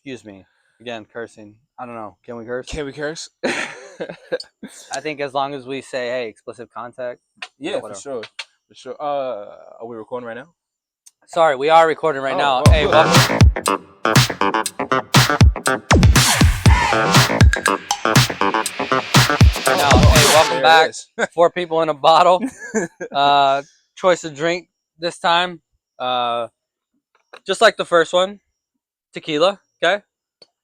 excuse me. Again, cursing. I don't know. Can we curse? Can we curse? I think as long as we say, hey, explicit content. Yeah, for whatever. sure. For sure. Are we recording right now? Sorry, we are recording right now. Hey, welcome. Welcome back. 4 people in a bottle. Choice of drink this time. Just like the first one, tequila. Okay.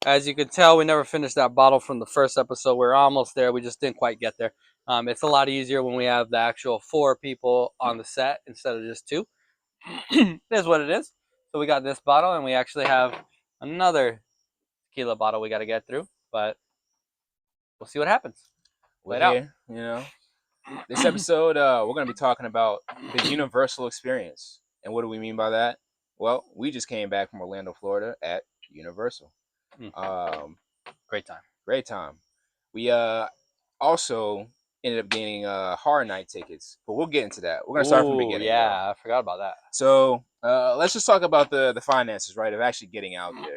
As you can tell, we never finished that bottle from the first episode. We're almost there. We just didn't quite get there. It's a lot easier when we have the actual 4 people on the set instead of just 2. It is what it is. So we got this bottle, and we actually have another tequila bottle we got to get through. But we'll see what happens. We're here, you know. This episode, we're going to be talking about the Universal experience. And what do we mean by that? Well, we just came back from Orlando, Florida at Universal. Great time. Great time. We also ended up getting Horror Night tickets, but we'll get into that. We're going to start from the beginning. Yeah, though. I forgot about that. So let's just talk about the finances, right, of actually getting out there.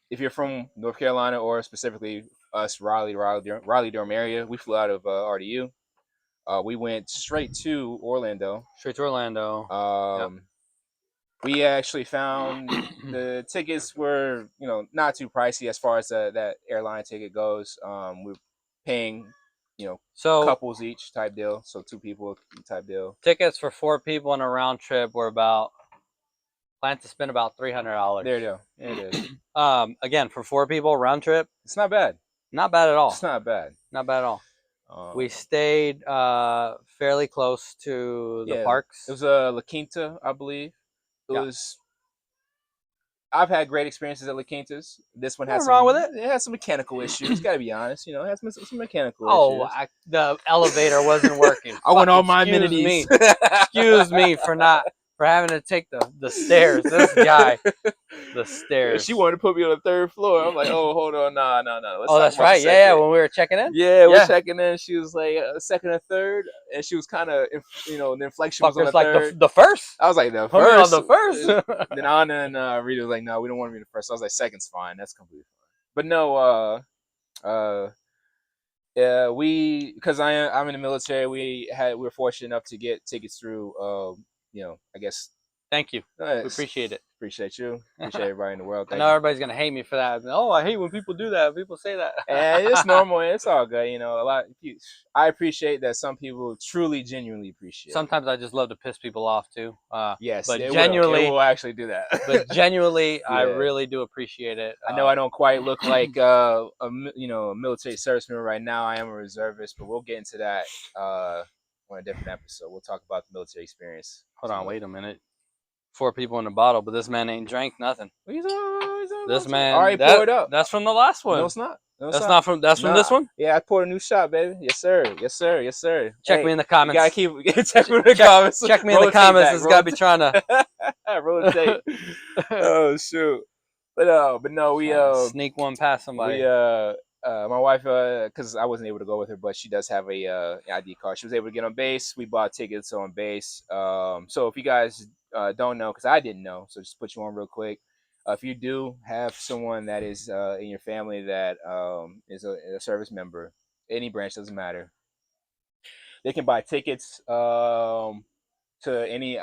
If you're from North Carolina, or specifically us, Raleigh-Durham area, we flew out of RDU. We went straight to Orlando. We actually found the tickets were, not too pricey as far as that airline ticket goes. We're paying, so couples each type deal, so 2 people type deal. Tickets for 4 people on a round trip were plan to spend about $300. There you go. It is. Again, for 4 people round trip, it's not bad. Not bad at all. It's not bad. Not bad at all. We stayed fairly close to the parks. It was La Quinta, I believe. I've had great experiences at La Quintas. This one has wrong with it. It has some mechanical issues. Got to be honest. It has some mechanical issues. The elevator wasn't working. I want all my amenities. Excuse me for having to take the stairs. This guy, the stairs. She wanted to put me on the 3rd floor. I'm like, oh, hold on, no. That's right. Yeah, when we were checking in. Yeah, we're checking in. She was like 2nd or 3rd, and she was kind of, the inflection was on the 3rd. Like the first. I was like, the first. On the first. Then Anna and Rita was like, no, we don't want to be the first. So I was like, 2nd's fine. That's completely fine. But no, because I'm in the military. We were fortunate enough to get tickets through. I guess. Thank you. We appreciate it. Appreciate you. Appreciate everybody in the world. I know everybody's gonna hate me for that. Oh, I hate when people do that. People say that. And it's normal. It's all good. I appreciate that some people truly, genuinely appreciate. Sometimes I just love to piss people off too. Yes, but genuinely, it will actually do that. But genuinely, I really do appreciate it. I know I don't quite look like a military serviceman right now. I am a reservist, but we'll get into that on a different episode. We'll talk about the military experience. Hold on, wait a minute. 4 people in a bottle, but this man ain't drank nothing. This man, all right, pour it up. That's from the last one. No, it's not. From this one. Yeah, I poured a new shot, baby. Yes, sir. Check me in the comments. You gotta check me in the comments. Check me in the comments. It's gotta be trying to rotate. Oh shoot! But no, we sneak one past somebody. My wife, because I wasn't able to go with her, but she does have a ID card. She was able to get on base. We bought tickets on base. So if you guys don't know, because I didn't know, so just put you on real quick. If you do have someone that is in your family that is a service member, any branch, doesn't matter, they can buy tickets to any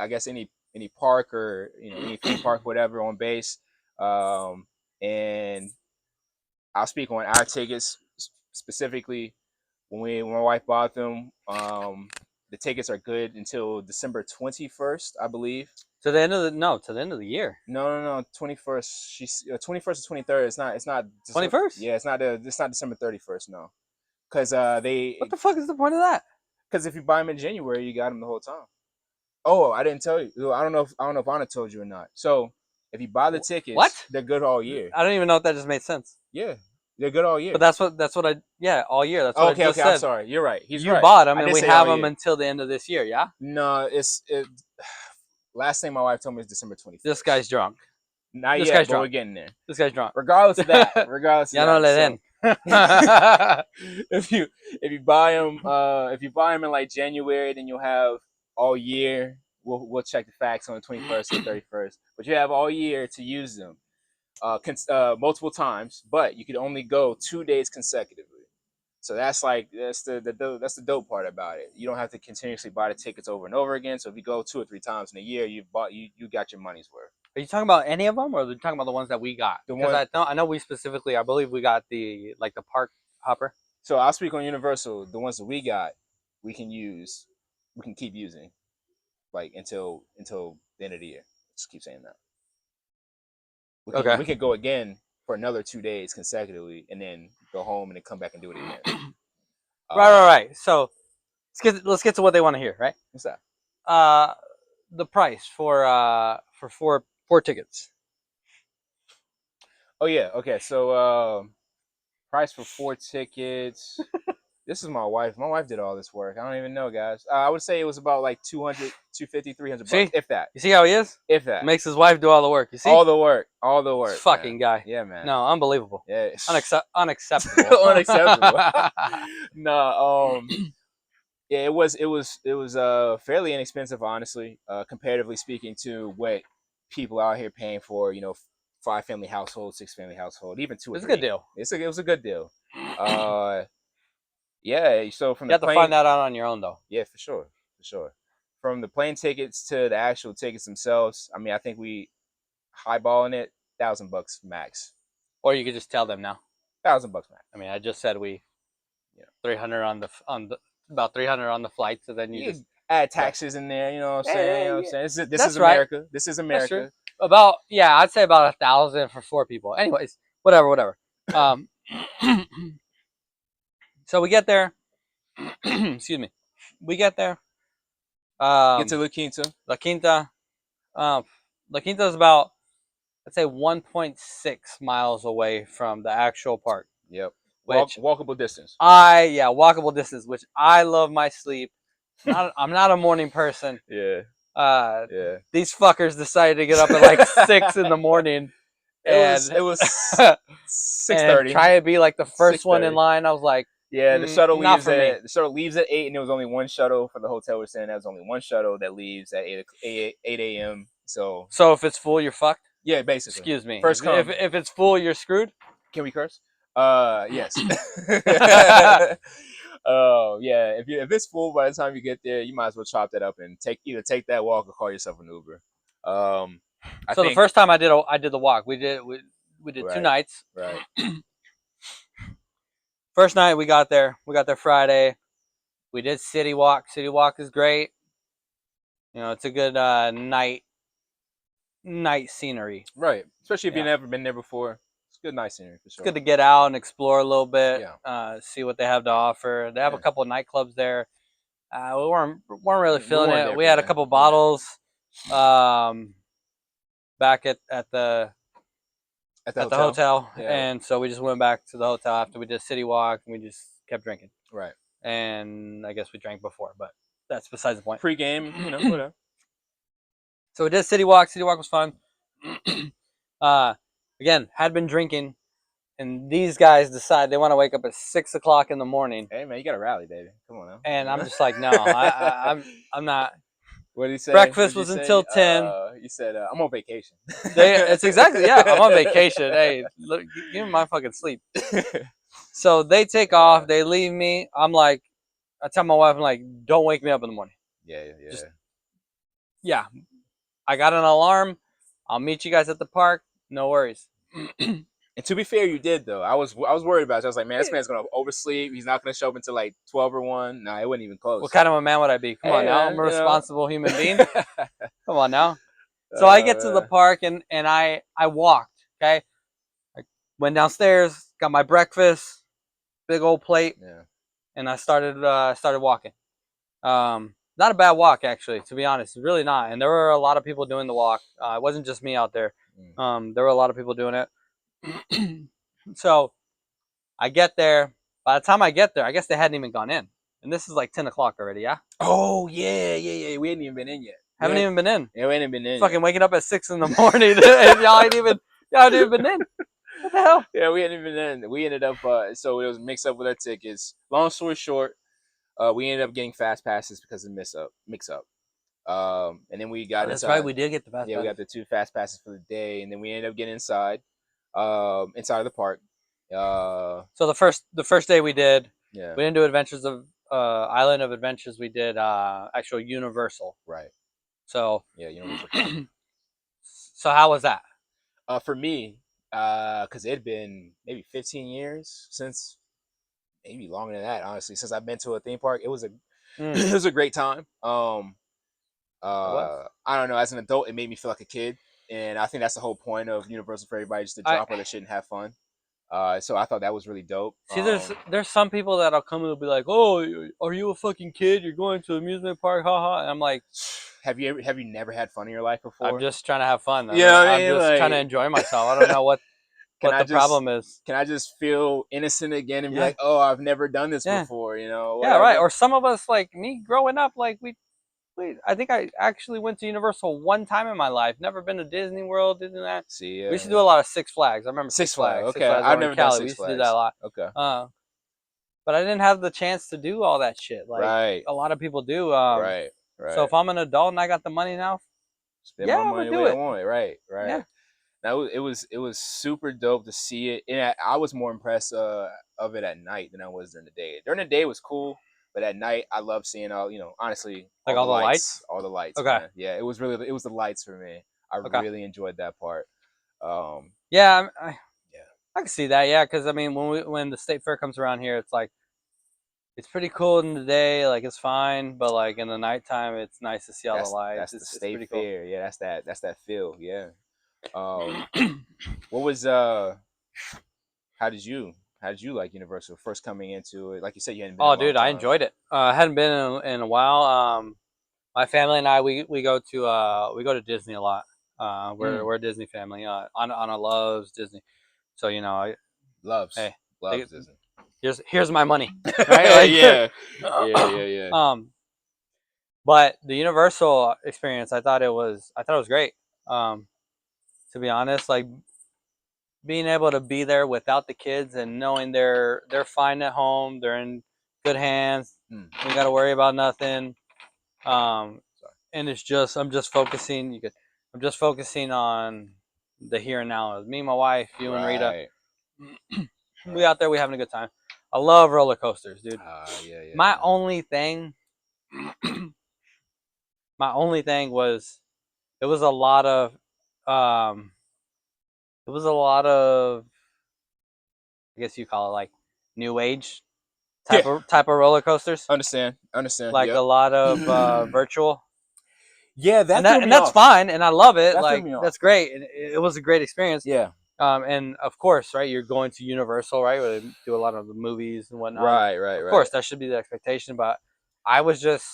park, or any theme park, whatever, on base. And I'll speak on our tickets specifically. When my wife bought them, the tickets are good until December 21st, I believe. To the end of the year. No, 21st. She's 21st or 23rd. It's not 21st. Yeah, it's not December 31st. No, because they. What the fuck is the point of that? Because if you buy them in January, you got them the whole time. Oh, I didn't tell you. I don't know if Anna told you or not. So if you buy the tickets, they're good all year. I don't even know if that just made sense. Yeah. They're good all year. But that's what all year. That's what I just said. I'm sorry. You're right. You bought them, and we have them until the end of this year, yeah? No, last thing my wife told me is December 21st. This guy's drunk. Not yet, but we're getting there. This guy's drunk. Regardless of that. Ya no le den. If you buy them in like January, then you'll have all year. We'll check the facts on the 21st and 31st. But you have all year to use them. multiple times, but you could only go 2 days consecutively. So that's like that's the dope part about it. You don't have to continuously buy the tickets over and over again. So if you go 2 or 3 times in a year, you got your money's worth. Are you talking about any of them, or are you talking about the ones that we got? The Because one. I know we specifically, I believe we got the park hopper. So I'll speak on Universal. The ones that we got, we can use, we can keep using, like until the end of the year. Just keep saying that. Okay. We could go again for another 2 days consecutively, and then go home and then come back and do it again. Right. So let's get to what they want to hear. Right. What's that? The price for four tickets. Oh yeah. Okay. So price for 4 tickets. This is my wife. My wife did all this work. I don't even know, guys. I would say it was about like 200, 250, 300 See, bucks, if that. you see how he is? If that. Makes his wife do all the work. You see? All the work. All the work. This fucking man. guy. Yeah, man. No, unbelievable. Yeah. Unacceptable. Unacceptable. No. Yeah, it was fairly inexpensive, honestly, comparatively speaking to what people out here paying for, 5 family household, 6 family household, even two or It's a three. good deal. It was a good deal. Uh, yeah. So from You the have to plane, find that out on your own, though. yeah, for sure. From the plane tickets to the actual tickets themselves, I mean, I think we highballing it, $1,000 max. Or you could just tell them now. $1,000 max. I mean, I just said we, Yeah. 300 on the about 300 on the flight. So then you just add taxes in there. You know what I'm saying? You know what I'm saying? This is right. America. This is That's true. America. I'd say about 1,000 for 4 people. Anyways, whatever. So we get there. Excuse me. We get there. Get to La Quinta. La Quinta. La Quinta is about, I'd say, 1.6 miles away from the actual park. Yep. Which walkable distance. Walkable distance. Which I love my sleep. I'm not a morning person. Yeah. Yeah. These fuckers decided to get up at like 6 in the morning. It was 6:30. And try to be like the first one in line. I was like, yeah, the shuttle not leaves for me. the shuttle leaves at 8, and there was only one shuttle for the hotel we're staying at. There was only one shuttle that leaves at 8 a.m. So if it's full, you're fucked. yeah, basically. Excuse me. First come. If it's full, you're screwed. Can we curse? Yes. Oh yeah. If it's full by the time you get there, you might as well chop that up and either take that walk or call yourself an Uber. So the first time I did the walk. We did right, 2 nights. Right. First night we got there. We got there Friday. We did City Walk. City Walk is great. It's a good night scenery. Right. Especially if you've never been there before. It's good night scenery for sure. It's good to get out and explore a little bit. Yeah. See what they have to offer. They have a couple of nightclubs there. We weren't really feeling it. We had a couple bottles back at the hotel. Yeah. And so we just went back to the hotel after we did City Walk, and we just kept drinking. Right. And I guess we drank before, but that's besides the point. Pre-game, whatever. So we did City Walk. City Walk was fun. Again, had been drinking, and these guys decide they want to wake up at 6 o'clock in the morning. Hey man, you gotta rally, baby. Come on now. And I'm just like, no, I'm not. What did he say? Breakfast was until 10. You said I'm on vacation. It's exactly I'm on vacation. Hey, look, give me my fucking sleep. So they take off. They leave me. I'm like, I tell my wife, I'm like, don't wake me up in the morning. Yeah. I got an alarm. I'll meet you guys at the park. No worries. And to be fair, you did though. I was worried about it. I was like, man, this man's gonna oversleep. He's not gonna show up until like 12 or 1. Nah, it wasn't even close. What kind of a man would I be? Come on now. I'm a responsible human being. Come on now. So I get to the park and I walked. Okay. I went downstairs, got my breakfast, big old plate. Yeah. And I started walking. Not a bad walk, actually, to be honest. Really not. And there were a lot of people doing the walk. It wasn't just me out there. There were a lot of people doing it. So I get there. By the time I get there, I guess they hadn't even gone in. And this is like 10 o'clock already, yeah? Oh, yeah. We hadn't even been in yet. Haven't even been in. Yeah, we hadn't been in. Fucking waking up at 6 in the morning and y'all ain't even been in. What the hell? Yeah, we hadn't even been in. We ended up, so it was mixed up with our tickets. Long story short, we ended up getting fast passes because of mix up. And then we got inside. That's right, we did get the fast passes. Yeah, we got the 2 fast passes for the day, and then we ended up getting inside. inside of the park. So the first day we Yeah, didn't do Adventures of Island of Adventures. We did actual Universal. right. So Yeah, Universal Park. so how was that? For me, because it'd been maybe 15 years since, maybe longer than that, honestly, since I've been to a theme park. It was a Mm, it was a great time. it was. I don't know. As an adult, it made me feel like a kid, and I think that's the whole point of Universal for everybody, just to I drop all the shit and have fun. So I thought that was really dope. see. There's some people that'll come and be like, "Oh, are you a fucking kid? You're going to an amusement park, haha." And I'm like, Have you never had fun in your life I'm before? just trying to have fun. You know what I I'm mean? just trying to Like, enjoy myself. I don't know can what I the just problem is. can I just feel innocent again and be Yeah, like, oh, I've never done this yeah, before, yeah. Right. whatever. Or some of us, like me, growing up, like I think I actually went to Universal one time in my life. Never been to Disney World, Disneyland. See, We yeah, used to do yeah. a lot of Six Flags. I remember Six Six Flags. Flags. Six Okay, Flags I've over in never done Cali. We Six used to do that a Flags. lot. Okay, Uh, but I didn't have the chance to do all that shit like right, a lot of people do. right, So right. if I'm an adult and I got the money now, Spend yeah, my I'm gonna money the do way I it. want it. Right, Yeah. right. Now it was super dope to see it, and I was more impressed of it at night than I was during the day. During the day it was cool, but at night I love seeing honestly, Like all the all the lights. lights, Okay. man. Yeah, it was the lights for me. I Okay. really enjoyed that part. Um, Yeah, yeah, I can see that. Yeah, because I mean, when the state fair comes around here, it's like it's pretty cool in the day, like it's fine, but like in the nighttime, it's nice to see all the lights. that's the It's state pretty cool. fair. Yeah, that's that feel. Yeah. Um, what was how did you like Universal first coming into it? Like you said, you hadn't been in Oh, a long dude, I time. enjoyed it. I hadn't been in a while. My family and I, we go to Disney a lot. Mm, We're a Disney family. Anna loves Disney, so loves hey, they, loves Disney. here's my money, right? Yeah, yeah, Like, yeah, yeah. but the Universal experience, I thought it was great. Um, to be honest, like being able to be there without the kids and knowing they're fine at home, they're in good hands. Mm, We got to worry about nothing. Um, sorry. and it's just I'm just focusing. I'm just focusing on the here and now. Me and my wife, you and Rita, Right, we right. out there, we having a good time. I love roller coasters, dude. Yeah, yeah, My yeah. only thing, my only thing was it was a lot of, um, it was a lot of, I guess you call it like new age Yeah, type of roller coasters, understand. like a Yep. lot of virtual, Yeah, that threw and me that's off. fine, and I love it. That threw Like me off. that's great. It was a great experience. Yeah. And of course, right, you're going to Universal, right, where they do a lot of the movies and whatnot. Right, right, Of right. course, that should be the expectation. But I was just,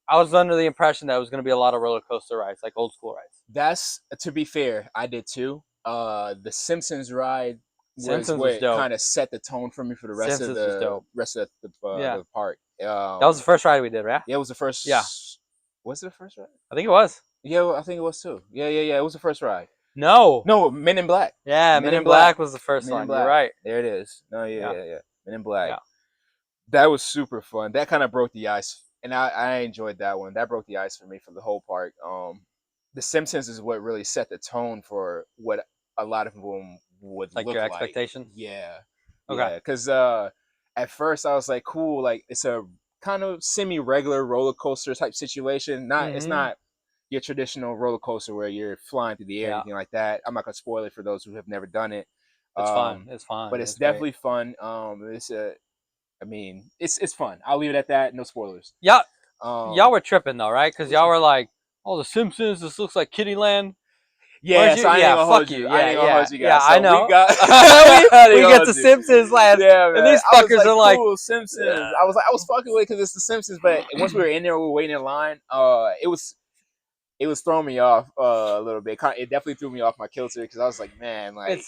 I was under the impression that it was going to be a lot of roller coaster rides, like old school rides. That's to be fair, I did too. The Simpsons ride was Simpsons was what dope. kind of set the tone for me for the Simpsons was dope. rest of Yeah, the park. that was the first ride we did, right? Yeah, it was the Yeah, first. Was it the first ride? I think it was. Yeah, well, I think it was too. Yeah, yeah, yeah. It was the first ride. No, No, Men in Black. yeah, Men Men in in Black. Black was the first Men in one. You're Black. right. There it is. No, yeah, Yeah, yeah, yeah. Men in Black. yeah. That was super fun. That kind of broke the ice, and I enjoyed that one. That broke the ice for me for the whole park. The Simpsons is what really set the tone for what a lot of them would Like your look like. expectations. Yeah, Okay. yeah. Because at first I was like, cool, like it's a kind of semi-regular roller coaster type situation. It's Mm-hmm. not your traditional roller coaster where you're flying through the air or Yeah, anything like that. I'm not gonna spoil it for those who have never done it. it's fun. Um, It's but fun. it's It's great. definitely fun. I mean, it's fun. I'll leave it at that. No spoilers. Yeah, y'all Um, were tripping though, right? Because what's y'all your- were like, "Oh, The Simpsons. This looks like Kittyland." yeah, Where's you? so I ain't Yeah, gonna fuck hold you. you. I ain't Yeah, gonna yeah, hold you yeah. guys. I So we know. got. we I ain't we gonna get hold to you. Simpsons land, Yeah, and man. these I was fuckers like, are like, cool, Simpsons. I was fucking with it because it's the Simpsons. But once we were in there, we were waiting in line. It was throwing me off a little bit. It definitely threw me off my kilter because I was like, man, like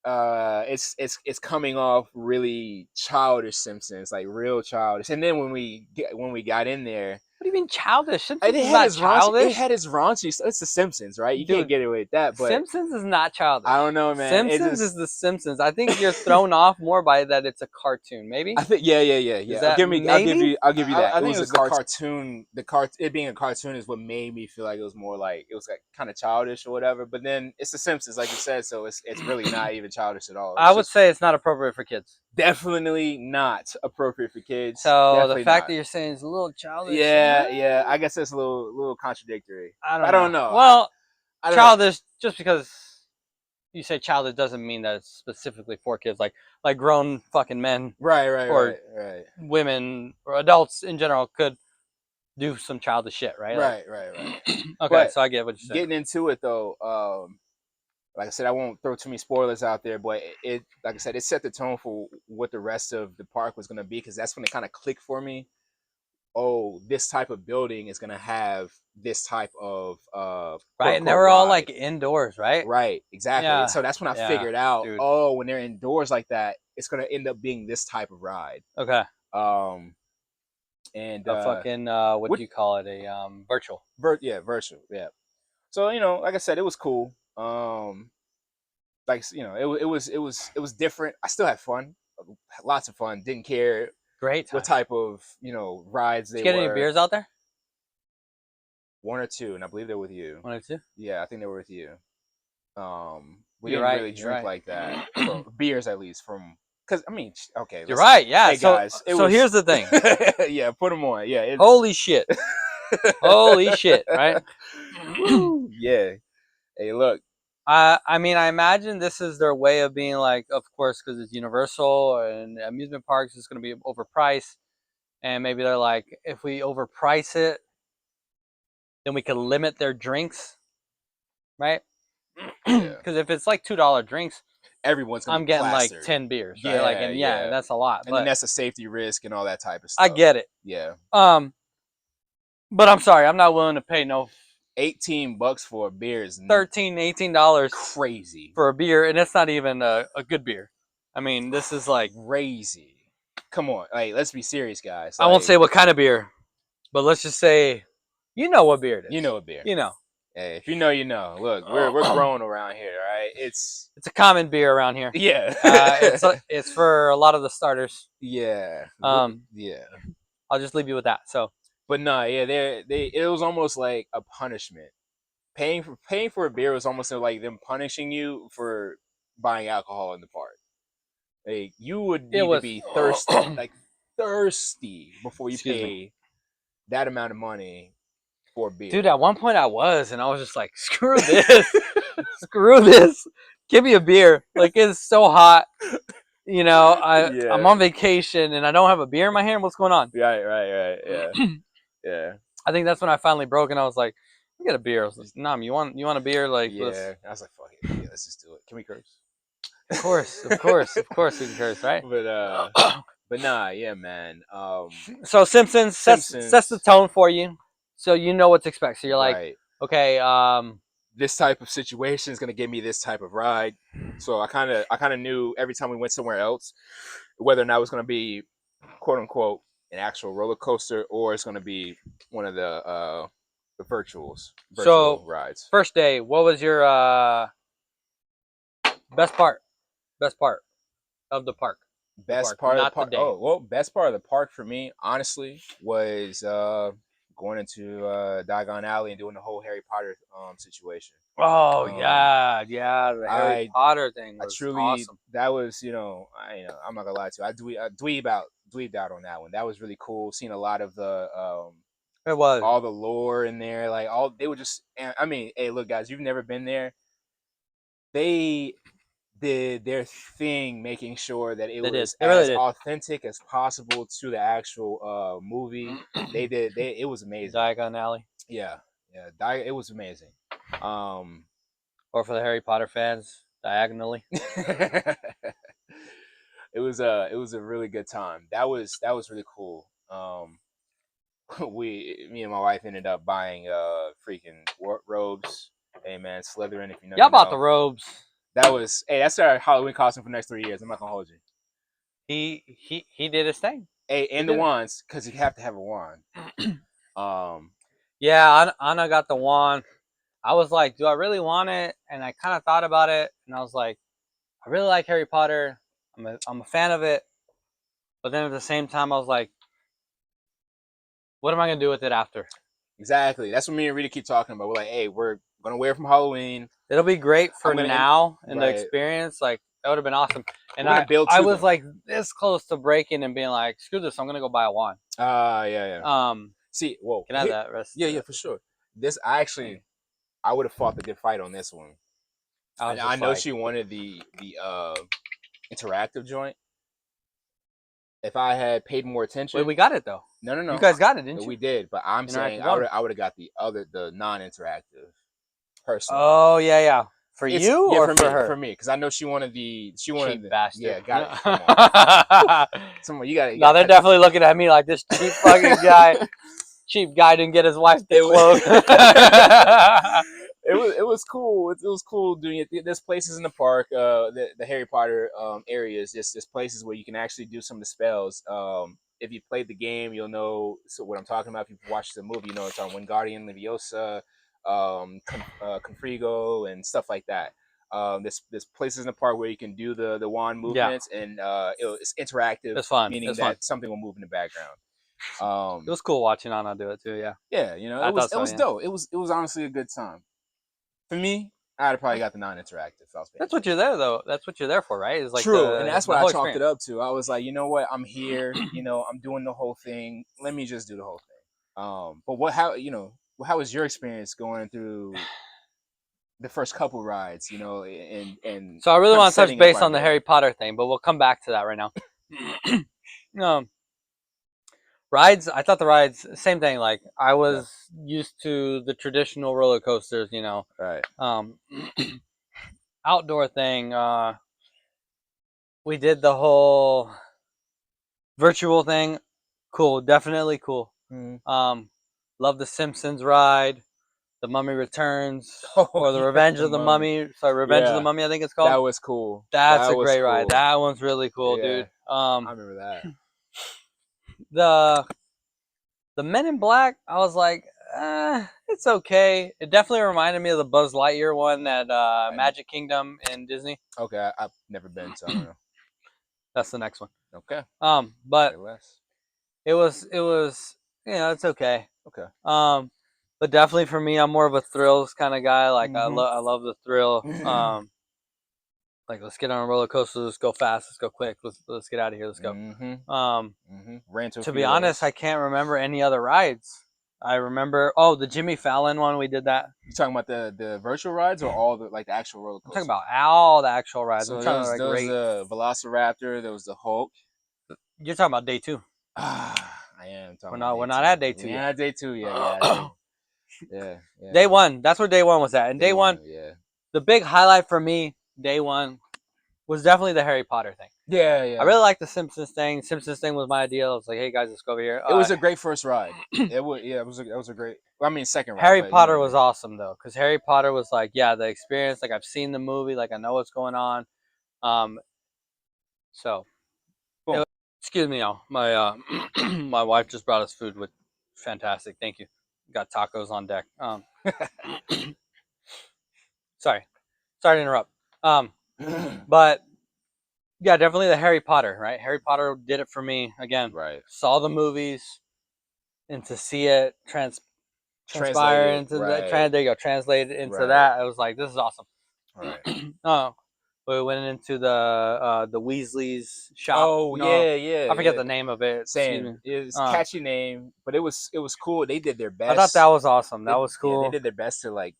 it's it's coming off really childish Simpsons, like real childish. And then when we got in there. What do you mean childish? And Simpsons is not It childish. had its raunchy. It's The Simpsons, right? You can't Dude, get away with that. But Simpsons is not childish. I don't know, man. It Simpsons is just, the Simpsons. I think you're thrown off more by that it's a cartoon. Maybe I think, yeah. is that I'll give you that. I It think was it a was the cartoon. cartoon. It being a cartoon is what made me feel like it was more like it was like kind of childish or whatever. But then it's The Simpsons, like you said, so it's really not even childish at all. I It's would just say it's not appropriate for kids. definitely not appropriate for kids. So the Definitely fact not. that you're saying it's a little childish, Yeah. I guess it's a little contradictory. I But don't I know. don't know. Well, I don't know. childish just because you say childish doesn't mean that it's specifically for kids. Like grown fucking men or Right. women or adults in general could do some childish shit, right? Right. Okay, But so I get what you're saying. getting into it though, like I said, I won't throw too many spoilers out there, but it like I said, it set the tone for what the rest of the park was gonna be because that's when it kind of clicked for me. Oh, this type of building is gonna have this type of quote Right, and they unquote were all like ride. indoors, right? Right, exactly. And Yeah, so that's when I yeah, figured out, dude. oh, when they're indoors like that, it's gonna end up being this type of ride. Okay, Um, and a fucking what what do you call it? A virtual. virtual, yeah. So like I said, it was cool. Like it was different. I still had fun, lots of fun. Didn't care Great what time. type of rides Did they you get any were. beers out there? One or two, and I believe they're with you. One or two. Yeah, I think they were with you. We You're didn't right. really You're drink right. like that for beers, at least from because I mean, okay, You're listen, right. Yeah. hey So guys, it so was here's the thing. yeah, put them on, yeah, it's Holy shit. Holy shit. Right. woo, yeah. Hey, look, I mean, I imagine this is their way of being like, of course, because it's Universal and amusement parks, it's going to be overpriced. And maybe they're like, if we overprice it, then we can limit their drinks, right? yeah, Because if it's like $2 drinks, everyone's gonna I'm be getting like plastered. 10 beers, right? Like, Yeah, and yeah, yeah, that's a lot, and then but that's a safety risk and all that type of I stuff. get it. Yeah, Um, but I'm sorry, I'm not willing to pay no $18 for a beer is $13, $18 crazy, for a beer, and it's not even a good beer. I mean, this is like, crazy. Come on, like let's be serious, guys. I won't Like say what kind of beer, but let's just say, you know what beer it you is. know a beer. You know. Hey, if you know, you know. Look, we're grown around here, all right? It's It's a common beer around here. yeah, It's for a lot of the starters. yeah, yeah. I'll just leave you with that. So But no, yeah, they it was almost like a punishment. Paying for a beer was almost like them punishing you for buying alcohol in the park. Like you would it need to was, be thirsty, like thirsty before you excuse me, pay that amount of money for a dude. beer. At one point I was, and I was just like, screw this, screw this. Give me a beer. Like it's so hot. You know, I'm Yeah. on vacation and I don't have a beer in my hand. What's going on? Right. Yeah. Yeah. I think that's when I finally broke, and I was like, "We get a beer." I was like, "Nam, you want a beer?" Like, let's. Yeah. I was like, fuck it. Yeah, let's just do it. Can we curse? Of course, we can curse, right? But nah, yeah, man. So Simpsons sets the Simpsons, tone for you, so you know what to expect. So you're like, right. okay, This type of situation is gonna give me this type of ride. So I kinda knew every time we went somewhere else, whether or not it was gonna be quote unquote an actual roller coaster or it's gonna be one of the virtual so rides. first day, what was your best part? Best part of the park, Best part of the not the park. day. Oh, well, best part of the park for me, honestly, was going into Diagon Alley and doing the whole Harry Potter situation. Oh Um, yeah, the Harry I Potter thing I was truly awesome. that was I'm not gonna lie to you. I dweebed out on that one. That was really cool. Seeing a lot of the It was. all the lore in there. Like all they were just. I mean, hey, look, guys, you've never been there. They did their thing, making sure that it They did. was They really as did. authentic as possible to the actual movie. They did. It was amazing. Diagon Alley, Yeah, yeah. It was amazing. Um, or for the Harry Potter fans, diagonally. it was a really good time. That was really cool. Me and my wife ended up buying freaking robes. Hey man, Slytherin, if you know, Y'all you bought the know. robes. That was hey, that's our Halloween costume for the next 3 years. I'm not gonna hold you. He did his thing. Hey, He and the did it. wands, because you have to have a wand. Yeah, Anna got the wand. I was like, do I really want it? And I kind of thought about it, and I was like, I really like Harry Potter. I'm a fan of it. But then at the same time, I was like, what am I gonna do with it after? Exactly. That's what me and Rita keep talking about. We're like, hey, we're gonna wear it from Halloween. It'll be great for I'm gonna end, now and the right. experience. Like that would have been awesome. And We're gonna build I to was them. like this close to breaking and being like, screw this, I'm gonna go buy a wand. Yeah. See, well, Can I have that rest? yeah, for sure. This I would have fought the good fight on this one. I know she wanted the interactive joint. If I had paid more attention, wait, we got it though. No. You guys got it, didn't you? We did, but I'm saying I would have got the non-interactive. Personally. Oh yeah. For you or for me, her? For me, because I know she wanted cheap bastard. Yeah, got it. Come on. Someone, you got it. No, they're definitely looking at me like this cheap fucking guy. Cheap guy didn't get his wife the clothes. It was cool. It was cool doing it. There's places in the park, the Harry Potter areas. There's places where you can actually do some of the spells. If you played the game, you'll know what I'm talking about. If you watched the movie, you know it's on Wingardium Leviosa, Confrigo, and stuff like that. There's places in the park where you can do the wand movements, and it's interactive. It's fun. Meaning it's that fun. Something will move in the background. It was cool watching Anna do it too. Yeah. Yeah, it was dope. It was honestly a good time. For me, I'd have probably got the non-interactive. That's what you're there though. That's what you're there for, right? Is like true, and that's what I chalked it up to. I was like, you know what, I'm here. I'm doing the whole thing. Let me just do the whole thing. But how was your experience going through the first couple rides? And so I really want to touch base on the Harry Potter thing, but we'll come back to that right now. Rides, I thought the rides, same thing. Like I was used to the traditional roller coasters, Right. Outdoor thing. We did the whole virtual thing. Cool, definitely cool. Love the Simpsons ride, the Mummy Returns, or the Revenge of the Mummy. Sorry, Revenge of the Mummy, I think it's called. That was cool. That's a great ride. That one's really cool, dude. I remember that. The Men in Black, I was like, it's okay. It definitely reminded me of the Buzz Lightyear one at Magic Kingdom in Disney. Okay, I've never been, so I don't know. That's the next one. Okay. But it was it's okay. Okay. But definitely for me, I'm more of a thrills kind of guy. Like I love the thrill. Like let's get on a roller coaster, let's go fast, let's go quick, let's get out of here, let's go. To be honest, I can't remember any other rides. I remember the Jimmy Fallon one, we did that. You talking about the virtual rides or all the actual roller coasters? I'm talking about all the actual rides. So there was the Velociraptor, there was the Hulk. You're talking about day 2. I am talking. We're not at day 2. We're not at day 2 yet. Yeah. Day 1. That's where day 1 was at. And day one, the big highlight for me, day 1, was definitely the Harry Potter thing. Yeah. I really liked the Simpsons thing. Simpsons thing was my idea. I was like, hey guys, let's go over here. It was a great first ride. It was a great. I mean, second ride. Harry Potter was awesome though, because Harry Potter was like, the experience. Like I've seen the movie, like I know what's going on. So, excuse me, y'all. My my wife just brought us food, with fantastic. Thank you. Got tacos on deck. Sorry to interrupt. But yeah, definitely the Harry Potter, right? Harry Potter did it for me again. Right. Saw the movies, and to see it transpire into that. There you go. Translate into that. I was like, this is awesome. Right. We went into the Weasleys shop. Oh yeah. I forget the name of it. Same. It was a catchy name, but it was cool. They did their best. I thought that was awesome. That was cool. Yeah, they did their best to like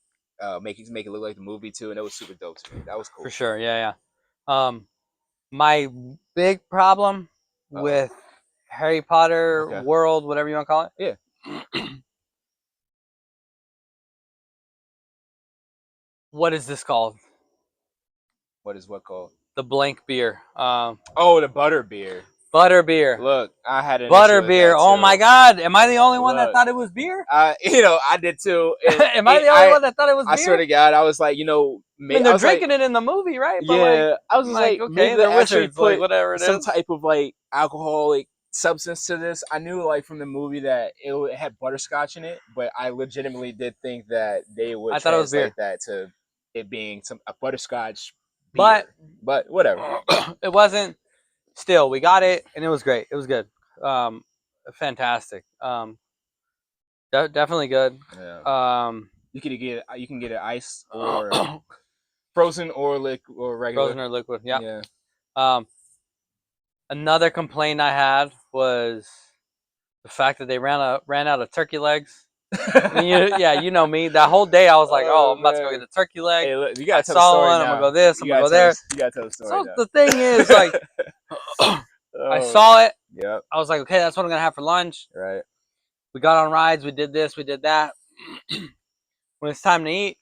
make it look like the movie too, and it was super dope to me. That was cool. For sure. Yeah. My big problem with Harry Potter world, whatever you want to call it. Yeah. What is this called? What is what called? The blank beer. The butter beer. Butter beer. Look, I had an butter beer. Oh my God! Am I the only one that thought it was beer? I did too. Am I the only one that thought it was beer? I swear to God, I was like, maybe they're drinking it in the movie, right? But I was like, okay, they're wizards, put whatever it some is. type of like alcoholic substance to this. I knew like from the movie that it had butterscotch in it, but I legitimately did think that they would I thought it was beer, translate that to it being a butterscotch but beer. But whatever. it wasn't. Still, we got it, and it was great. It was good. Fantastic. Definitely good. Yeah. You can get it iced or frozen or or regular. Frozen or liquid. Yeah. Yeah. Another complaint I had was the fact that they ran out of turkey legs. Yeah, you know me. That whole day I was like, "Oh, I'm about to go get a turkey leg." Hey, look, you I gotta tell the saw story one. I'm gonna now. go this. I'm gonna go there. You gotta tell the story So now. the thing is, like, I Oh, saw it. yep. I was like, "Okay, that's what I'm gonna have for lunch." Right. We got on rides. We did this. We did that. When it's time to eat,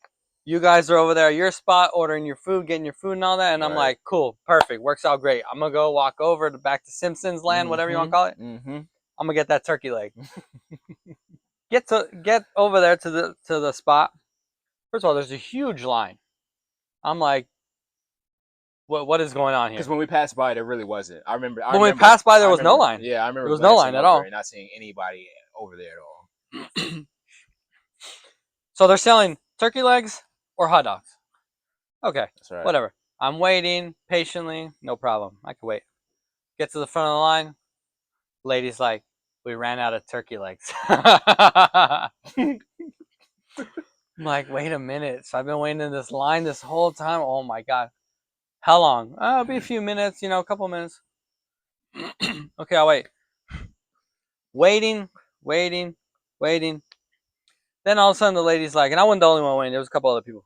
you guys are over there at your spot ordering your food, getting your food and all that, and I'm Right. like, "Cool, perfect, works out great." I'm gonna go walk over to back to Simpsons Land, whatever you want to call it. Mm-hmm. I'm gonna get that turkey leg. Get over there to the spot. First of all, there's a huge line. I'm like, what is going on Because here? when we passed by, there really wasn't. When we passed by, there was no line. Yeah, I There remember was no glancing line at over all. and not seeing anybody over there at all. So they're selling turkey legs or hot dogs. Okay, That's right. whatever. I'm waiting patiently. No problem. I can wait. Get to the front of the line. Lady's like, we ran out of turkey legs. I'm like, wait a minute. So I've been waiting in this line this whole time. Oh my God. How long? Oh, it'll be a few minutes, a couple minutes. Okay, I'll wait. Waiting, waiting, waiting. Then all of a sudden the lady's like, and I wasn't the only one waiting. There was a couple other people.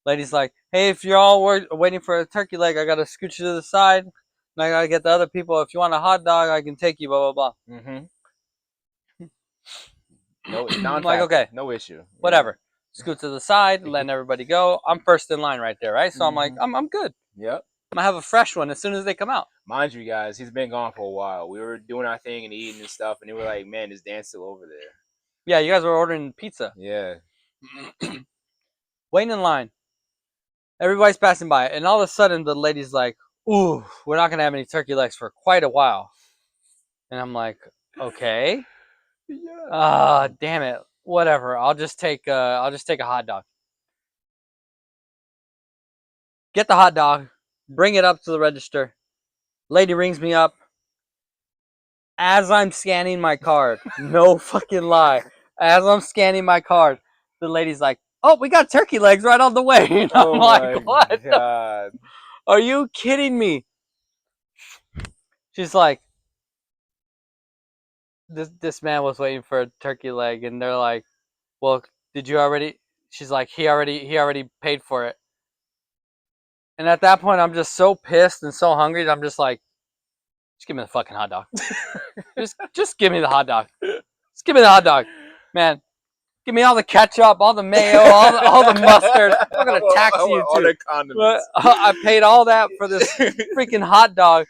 Lady's like, hey, if you're all waiting for a turkey leg, I got to scoot you to the side. And I got to get the other people. If you want a hot dog, I can take you, blah, blah, blah. Mm-hmm. No, I'm like, non-factor. okay, No issue. whatever. Scoot to the side, letting everybody go. I'm first in line right there, right? So I'm like, I'm good. Yep. I'm going to have a fresh one as soon as they come out. Mind you, guys, he's been gone for a while. We were doing our thing and eating and stuff, and they were like, man, this Dan's still over there. Yeah, you guys were ordering pizza. Yeah. Waiting in line. Everybody's passing by. And all of a sudden, the lady's like, ooh, we're not going to have any turkey legs for quite a while. And I'm like, okay. Yeah. Damn it. Whatever. I'll just take a hot dog. Get the hot dog. Bring it up to the register. Lady rings me up. As I'm scanning my card, no fucking lie. As I'm scanning my card, the lady's like, "Oh, we got turkey legs right on the way." And I'm like, "What? God. Are you kidding me?" She's like, "This man was waiting for a turkey leg," and they're like, "Well, did you already?" She's like, "He already paid for it." And at that point, I'm just so pissed and so hungry that I'm just like, "Just give me the fucking hot dog. just give me the hot dog. Just give me the hot dog, man." Give me all the ketchup, all the mayo, all the mustard. I'm gonna tax you all too. the condiments. I paid all that for this freaking hot dog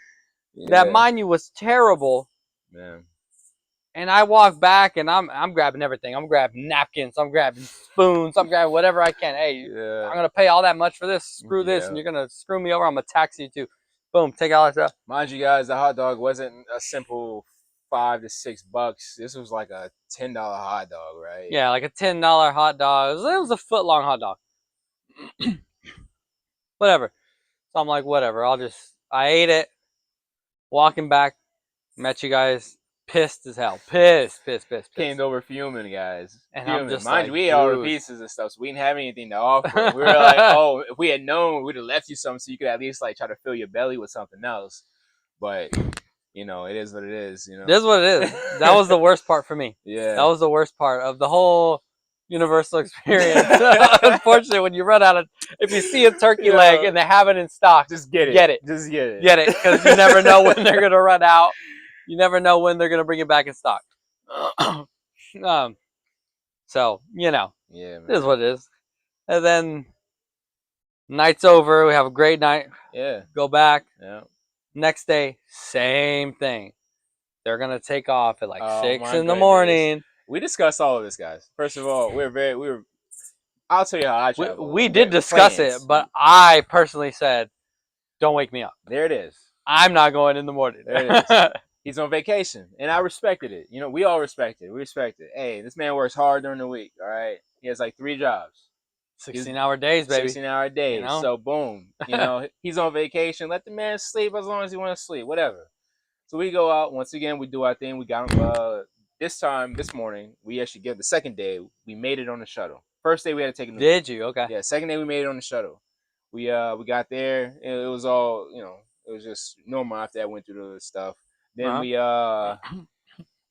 that, mind you, was terrible. Man. And I walk back and I'm grabbing everything. I'm grabbing napkins. I'm grabbing spoons. I'm grabbing whatever I can. Hey, Yeah. I'm gonna pay all that much for this. Screw this, and you're gonna screw me over. I'm gonna tax you too. Boom, take all that stuff. Mind you, guys, the hot dog wasn't a simple $5 to $6. This was like a $10 hot dog, right? Yeah, like a $10 hot dog. It was a foot long hot dog. Whatever. So I'm like, whatever. I ate it. Walking back, met you guys, pissed as hell. Pissed. Came over fuming, guys. And fuming. I'm just Mind like, you, we ate all the dude. pieces and stuff, so we didn't have anything to offer. We were like, oh, if we had known, we'd have left you something so you could at least like try to fill your belly with something else. But it is what it is. It is what it is. That was the worst part for me. Yeah. That was the worst part of the whole Universal experience. Unfortunately, when you run out of, if you see a turkey leg and they have it in stock, just get it. Get it. Just get it. Get it, because you never know when they're gonna run out. You never know when they're gonna bring it back in stock. So Yeah, man. It is what it is. And then night's over. We have a great night. Yeah. Go back. Yeah. Next day, same thing. They're gonna take off at like 6 in the goodness. morning. We discussed all of this, guys. First of all, I'll tell you how I travel. We did discuss it, but I personally said, "Don't wake me up. There it is. I'm not going in the morning." There it is. He's on vacation, and I respected it. You know, we all respect it. We respect it. Hey, this man works hard during the week. All right, he has like 3 jobs. 16-hour days, baby. 16-hour days. You know? So boom, he's on vacation. Let the man sleep as long as he want to sleep. Whatever. So we go out once again. We do our thing. We got this morning. We actually get the second day. We made it on the shuttle. First day we had to take a new. Did you? Okay. Yeah. Second day we made it on the shuttle. We got there. It was all It was just normal after I went through the stuff. Then we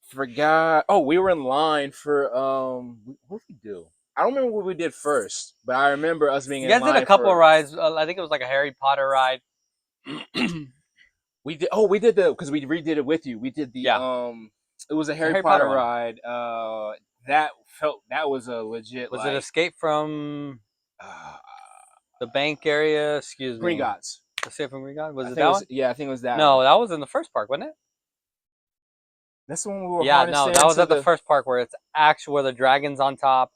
forgot. Oh, we were in line for what did we do? I don't remember what we did first, but I remember us being You in guys line. did a couple of rides. I think it was like a Harry Potter ride. We did. Oh, we did because we redid it with you. We did the It was a Harry Potter ride. That was a legit. Was it Escape from the bank area? Excuse me. Gringotts. Escape from Gringotts. Was it that one? Yeah, I think it was that. No, one. that was in the first park, wasn't it? That's the one we were. Yeah, no, that was at the first park where it's actually where the dragon's on top,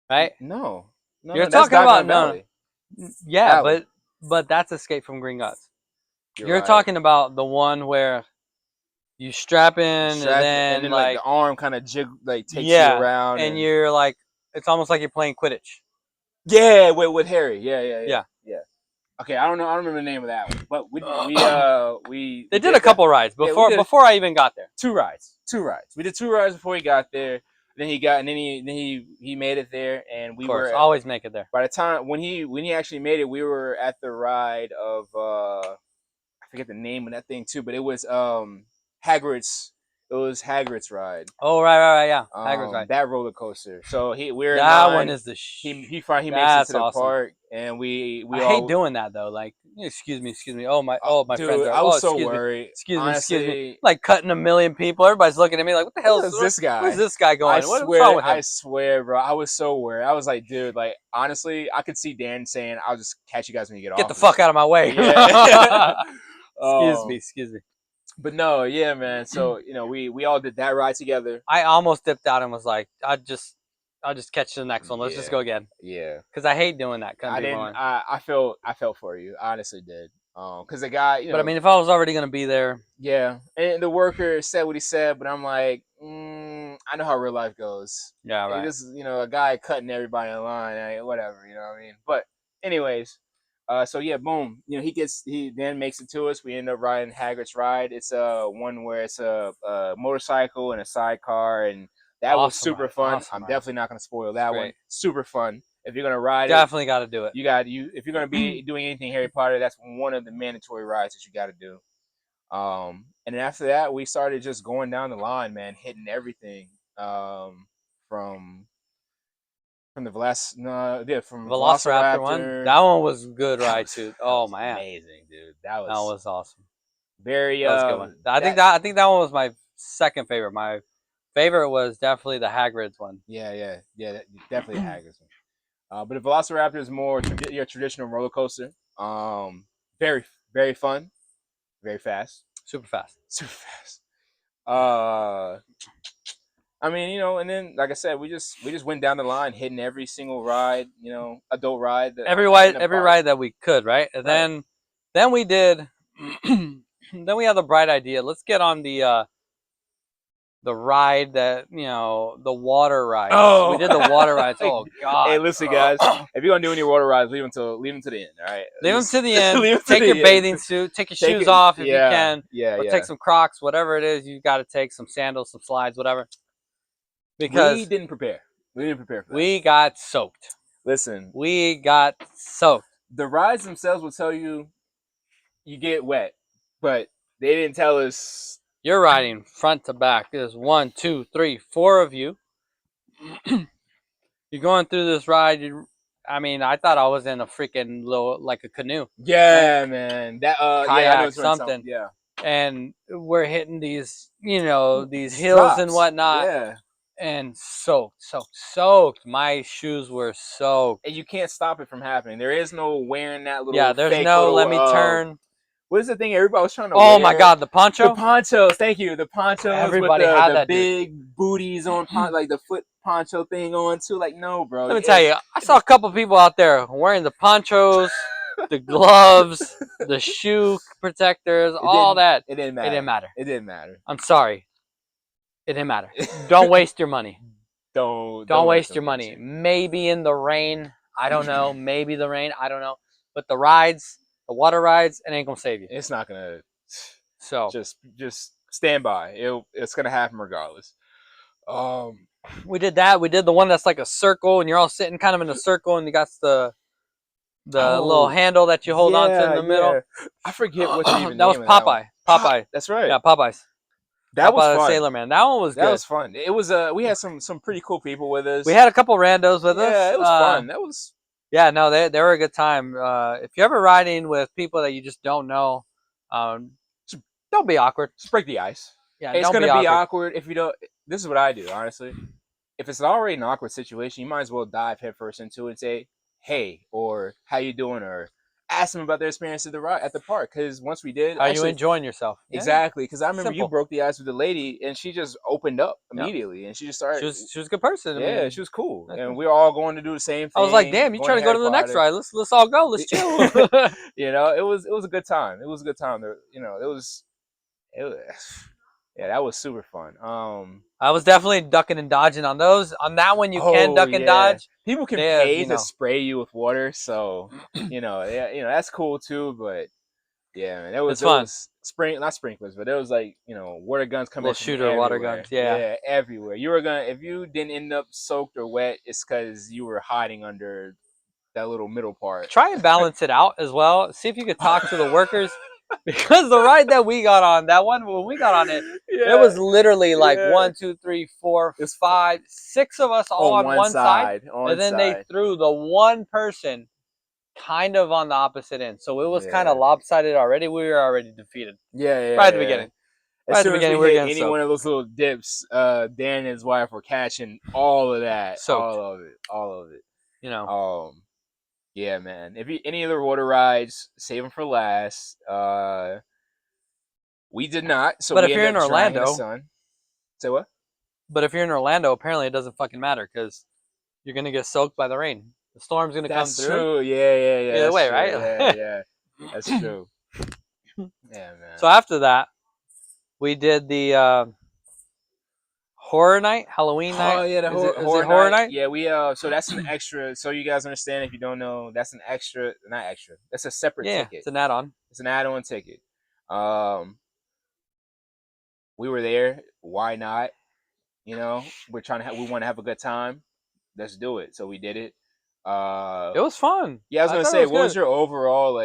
right? No, you're talking about Valley. No. Yeah, but that's Escape from Gringotts. You're right. talking about the one where you strap in and then like the arm kind of takes you around, and you're like, it's almost like you're playing Quidditch. Yeah, with Harry. Yeah. Okay, I don't remember the name of that one, but we they did a couple rides before I even got there. Two rides. We did 2 rides before he got there. Then he made it there, and we were always make it there. By the time when he actually made it, we were at the ride of I forget the name of that thing too, but it was Hagrid's. It was Hagrid's ride. Oh right, yeah, Hagrid's ride. That roller coaster. So we're that one is the he makes it to the park, and we I hate doing that though. Like, excuse me. Oh my dude, friends are. I was so worried. Excuse me. Like cutting 1,000,000 people. Everybody's looking at me like, what the hell is this guy? Where's this guy going? What's wrong with him? I swear, bro. I was so worried. I was like, dude, like honestly, I could see Dan saying, "I'll just catch you guys when you get off." Get the fuck out of my way. Yeah. Excuse me. But no, yeah, man. So we all did that ride together. I almost dipped out and was like, I'll just catch the next one. Let's just go again. Yeah. Because I hate doing that. I felt for you. I honestly did. Because the guy, But I mean, if I was already gonna be there. Yeah, and the worker said what he said, but I'm like, I know how real life goes. Yeah, right. This is a guy cutting everybody in line, whatever, you know what I mean. But anyways. So yeah, boom. He then makes it to us. We end up riding Hagrid's ride. It's one where it's a motorcycle and a sidecar, and that was super fun. I'm definitely not gonna spoil that one. Super fun. If you're gonna ride definitely got to do it. If you're gonna be doing anything Harry Potter, that's one of the mandatory rides that you got to do. And then after that, we started just going down the line, man, hitting everything. From the Velociraptor one. That one was a good ride too. Oh man, amazing, dude. That was awesome. Very that was a good one. I think that one was my second favorite. My favorite was definitely the Hagrid's one. Yeah, definitely Hagrid's one. But the Velociraptor is more your traditional roller coaster. Very, very fun, very fast, super fast. I mean, and then like I said, we just went down the line, hitting every single ride, adult ride. Every ride that we could, right? And then we did. Then we had the bright idea. Let's get on the ride that the water ride. Oh, we did the water rides. Oh God! Hey, listen, guys. If you're gonna do any water rides, leave them to the end. All right. Leave them to the end. Take your bathing suit. Take your shoes off if you can. Yeah. Take some Crocs, whatever it is. You got to take some sandals, some slides, whatever. Because we didn't prepare. We didn't prepare for that. We got soaked. Listen. We got soaked. The rides themselves will tell you get wet, but they didn't tell us. You're riding front to back. There's 1, 2, 3, 4 of you. You're going through this ride. I thought I was in a freaking like a canoe. Yeah, right? Man. That kayak, something. Yeah. And we're hitting these, these hills drops and whatnot. Yeah. And soaked. My shoes were soaked. And you can't stop it from happening. There is no wearing that little. Yeah, there's no let me turn. What is the thing everybody was trying to wear? Oh my God, the poncho? The ponchos, thank you. The ponchos Everybody with had the that big booties on, like the foot poncho thing on too. Like, no, bro. Let me tell you, I saw a couple people out there wearing the ponchos the gloves, the shoe protectors, all that. It didn't matter. It didn't matter. It didn't matter. I'm sorry. It didn't matter. Don't waste your money. Don't waste your money. Maybe in the rain. I don't know. Maybe the rain. I don't know. But the rides, the water rides, it ain't gonna save you. It's not gonna. So just stand by. It's gonna happen regardless. We did that. We did the one that's like a circle, and you're all sitting kind of in a circle, and you got the little handle that you hold onto in the middle. I forget what the that was Popeye. Popeye. That's right. Yeah, Popeyes. That was Popeye the fun. Sailor Man. That one was good. That was fun. It was we had some pretty cool people with us. We had a couple randos with us. Yeah, it was fun. That was. Yeah, no, they were a good time. If you're ever riding with people that you just don't know, don't be awkward. Just break the ice. Yeah, it's gonna be awkward if you don't. This is what I do, honestly. If it's already an awkward situation, you might as well dive headfirst into it and say, "Hey," or "How you doing?" or ask them about their experience at the park. Because once we did, are you enjoying yourself? Exactly. Because I remember you broke the ice with the lady, and she just opened up immediately, and she just started. She was a good person. Yeah, I mean, she was cool, and we were all going to do the same thing. I was like, "Damn, you trying to go to the next ride? Let's all go. Let's chill." It was a good time. It was a good time. Yeah, that was super fun. I was definitely ducking and dodging on those. On that one, you can duck and dodge. People can pay to spray you with water, so that's cool too. But yeah, man, it was fun. Not sprinklers, but it was like water guns coming. Little shooter water guns. Yeah, everywhere. If you didn't end up soaked or wet, it's because you were hiding under that little middle part. Try and balance it out as well. See if you could talk to the workers. Because the ride that we got on, that one when we got on it, it was literally like 1, 2, 3, 4, 5, 6 of us all on one side, and then they threw the one person kind of on the opposite end, so it was kind of lopsided already. We were already defeated. Right at the beginning. Right at the beginning, we hit any one of those little dips, Dan and his wife were catching all of that, all of it. Yeah, man. If any of the water rides, save them for last. We did not. So, but if you're in Orlando, say what? But if you're in Orlando, apparently it doesn't fucking matter because you're gonna get soaked by the rain. The storm's gonna come through. That's true. Yeah. Either way, right? Yeah. That's true. Yeah, man. So after that, we did the horror night, Halloween night. Oh yeah, the horror night. Yeah, we so that's an extra. So you guys understand, if you don't know, that's an extra, not extra. That's a separate ticket. It's an add-on. It's an add-on ticket. We were there. Why not? We want to have a good time. Let's do it. So we did it. It was fun. Yeah, I was gonna say, what was your overall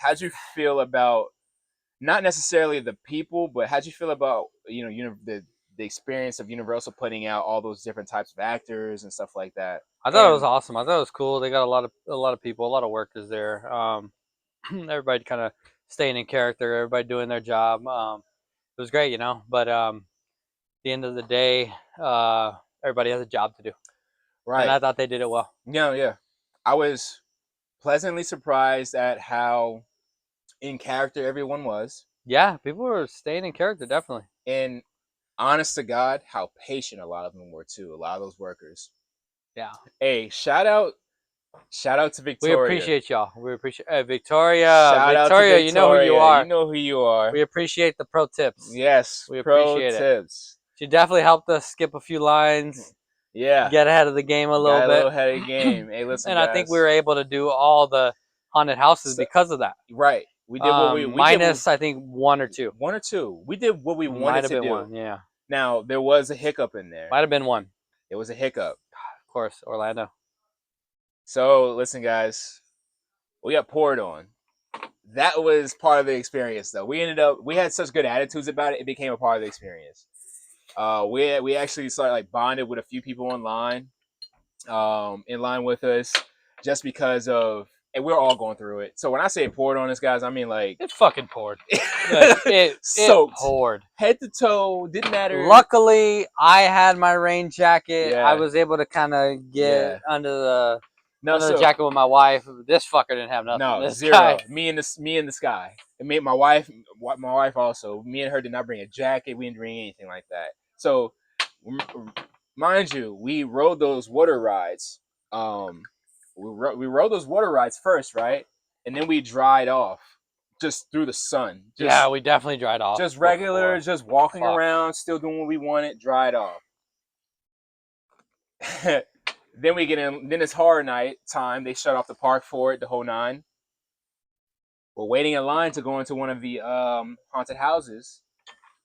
how'd you feel about not necessarily the people, but how'd you feel about the experience of Universal putting out all those different types of actors and stuff like that? I thought it was awesome. I thought it was cool. They got a lot of people, a lot of workers there. Everybody kind of staying in character. Everybody doing their job. It was great, But at the end of the day, everybody has a job to do. Right. And I thought they did it well. Yeah. I was pleasantly surprised at how in character everyone was. Yeah, people were staying in character, definitely. And honest to God, how patient a lot of them were too. A lot of those workers. Yeah. Hey, shout out to Victoria. We appreciate y'all. We appreciate Victoria. Victoria, you know who you are. You know who you are. We appreciate the pro tips. Yes, we appreciate tips. She definitely helped us skip a few lines. Yeah. Get ahead of the game a little bit. A little ahead of the game. Hey, listen, and guys. I think we were able to do all the haunted houses because of that. Right. We did what we minus, I think, 1 or 2. 1 or 2. We did what we wanted to do. Might have been 1, yeah. Now, there was a hiccup in there. Might have been 1. It was a hiccup. Of course, Orlando. So, listen, guys. We got poured on. That was part of the experience, though. We had such good attitudes about it, it became a part of the experience. We actually started bonded with a few people online, in line with us, just because of, and we're all going through it. So when I say poured on us, guys, I mean it fucking poured. It soaked, poured head to toe. Didn't matter. Luckily, I had my rain jacket. Yeah. I was able to kind of get under the jacket with my wife. This fucker didn't have nothing. No, this 0. Guy. Me and the sky. And my wife also. Me and her did not bring a jacket. We didn't bring anything like that. So, mind you, we rode those water rides. We rode those water rides first, right? and then we dried off just through the sun. Yeah, we definitely dried off. Just regular, before. just walking Fuck. around, still doing what we wanted, dried off. Then we get in. Then it's horror night time. They shut off the park for it, the whole nine. We're waiting in line to go into one of the haunted houses.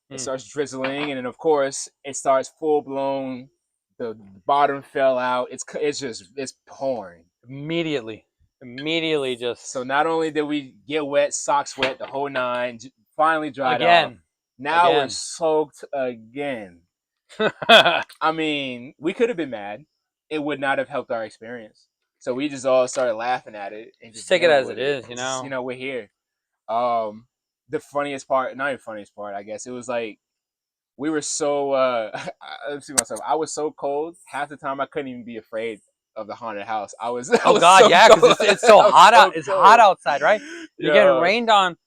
It starts drizzling, and then of course it starts full blown. The bottom fell out. It's pouring Immediately just. So not only did we get wet, socks wet, the whole nine, finally dried off. Again. Now we're soaked again. I mean, we could have been mad. It would not have helped our experience. So we just all started laughing at it and Just just take it dealing as with it is, you Just, know. we're here. The funniest part, not even funniest part, I guess, it was like we were so let's see myself. I was so cold. Half the time I couldn't even be afraid of the haunted house. I was Oh was God, so yeah, because cold. it's so I was hot so out. It's cold. hot outside, right? You're getting Yeah. rained on.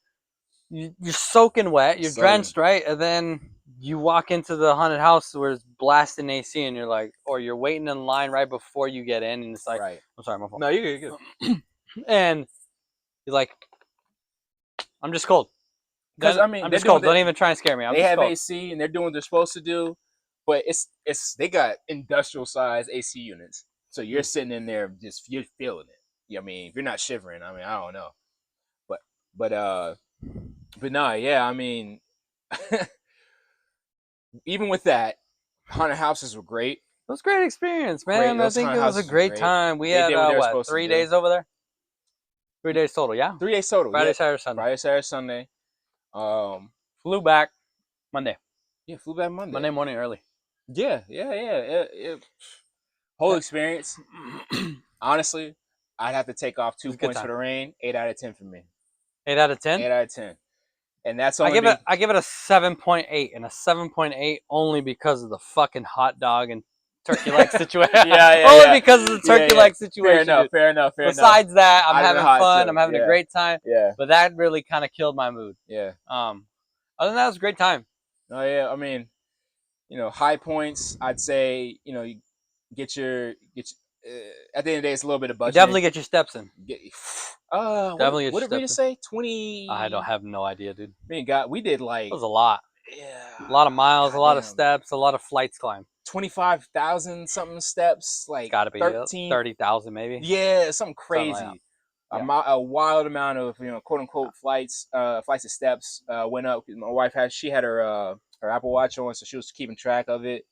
You're soaking wet. You're Soaking. drenched, right? And then you walk into the haunted house where it's blasting AC, and you're like, or you're waiting in line right before you get in, and it's like, Right. I'm sorry, my fault. No, you're good. And you're like, I'm just cold. Because I mean, I'm they're just doing cold. Don't even try and scare me. I'm they just have cold. AC and they're doing what they're supposed to do, but it's they got industrial size AC units. So you're sitting in there just you're feeling it. Yeah, I mean, if you're not shivering, I mean, I don't know. But but uh but nah, yeah, I mean even with that, haunted houses were great. It was a great experience, Great. man. I Those think haunted it was a houses were great great. time. We They had did what they were what, supposed to 3 days do. over there? 3 days total, yeah. 3 days total. Friday, Yeah. Saturday, Sunday. Friday, Saturday, Sunday. Flew back Monday. Yeah, flew back Monday. Monday morning early. Yeah. Whole experience. Honestly, I'd have to take off 2 points for the rain. 8 out of 10 for me. 8 out of 10. 8 out of 10, and that's I only give it a 7.8, and a 7.8 only because of the fucking hot dog and turkey leg situation. Only because of the turkey leg situation. Fair enough. Besides that, I'm having fun. Too. I'm having a great time. Yeah. But that really kind of killed my mood. Yeah. Other than that, it was a great time. Oh yeah. I mean, high points. I'd say you get your. At the end of the day, it's a little bit of You budget. definitely get your steps in. Definitely what did Rita say? 20. I don't have no idea, dude. I mean, God, we did like. It was a lot. Yeah. A lot of miles, a lot of steps, a lot of flights climbed. 25,000 something steps, like got to be 30,000 maybe. Yeah, something crazy. Something like A wild amount of quote unquote flights of steps went up. My wife had her Apple Watch on, so she was keeping track of it.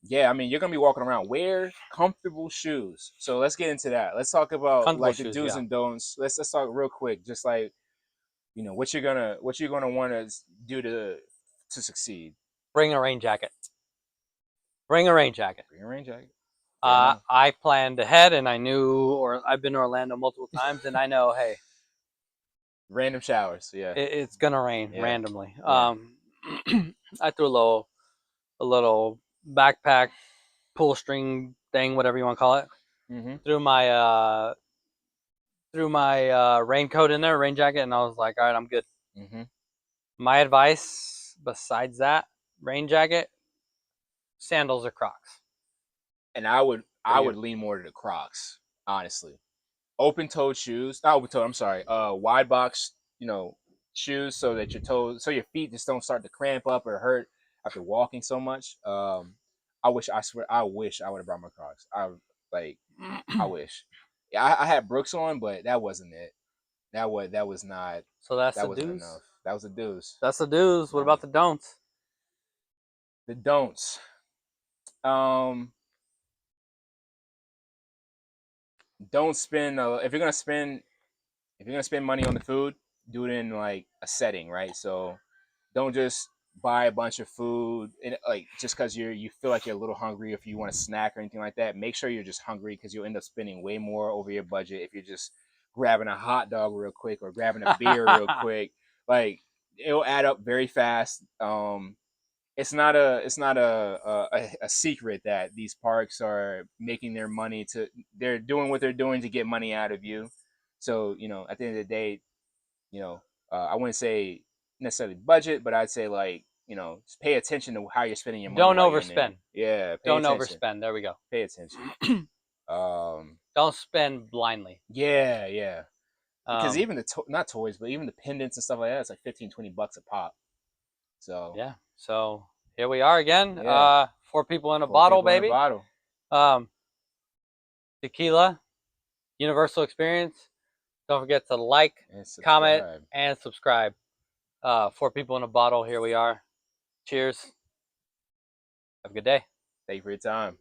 Yeah, I mean, you're gonna be walking around. Wear comfortable shoes. So let's get into that. Let's talk about like the do's and don'ts. Let's talk real quick, just like what you're gonna want to do to succeed. Bring a rain jacket. Bring a rain jacket. Bring a rain jacket. I planned ahead, and I knew, or I've been to Orlando multiple times, and I know, hey, random showers. Yeah, it's gonna rain randomly. Yeah. I threw a little backpack, pull string thing, whatever you want to call it. Mm-hmm. Threw my raincoat in there, rain jacket, and I was like, all right, I'm good. Mm-hmm. My advice, besides that, rain jacket, sandals or Crocs. And I would lean more to the Crocs, honestly. Open-toed shoes, not open-toed. I'm sorry. Wide box, shoes, so that your feet just don't start to cramp up or hurt after walking so much. I wish I would have brought my Crocs. I wish. Yeah, I had Brooks on, but that wasn't it. That was not. So that wasn't do's. enough. That was the do's. That's the do's. What about the don'ts? The don'ts. Don't spend if you're gonna spend money on the food, do it in like a setting, right? So don't just buy a bunch of food and like just because you feel like you're a little hungry, if you want a snack or anything like that. Make sure you're just hungry, because you'll end up spending way more over your budget if you're just grabbing a hot dog real quick or grabbing a beer real quick. Like, it'll add up very fast. It's not a secret that these parks are making their money they're doing what they're doing to get money out of you. So at the end of the day, I wouldn't say necessarily budget, but I'd say like just pay attention to how you're spending your money. Don't overspend. Yeah, don't overspend. There we go. Pay attention. Don't spend blindly. Yeah. Because Um, even the not toys, but even the pendants and stuff like that, it's like 15-20 bucks a pop. So yeah. So here we are again. yeah, 4 people in a 4 bottle, people in a baby. bottle. Um, tequila, universal experience. Don't forget to like, And comment, subscribe. and subscribe. 4 people in a bottle. Here we are. Cheers. Have a good day. Thank you for your time.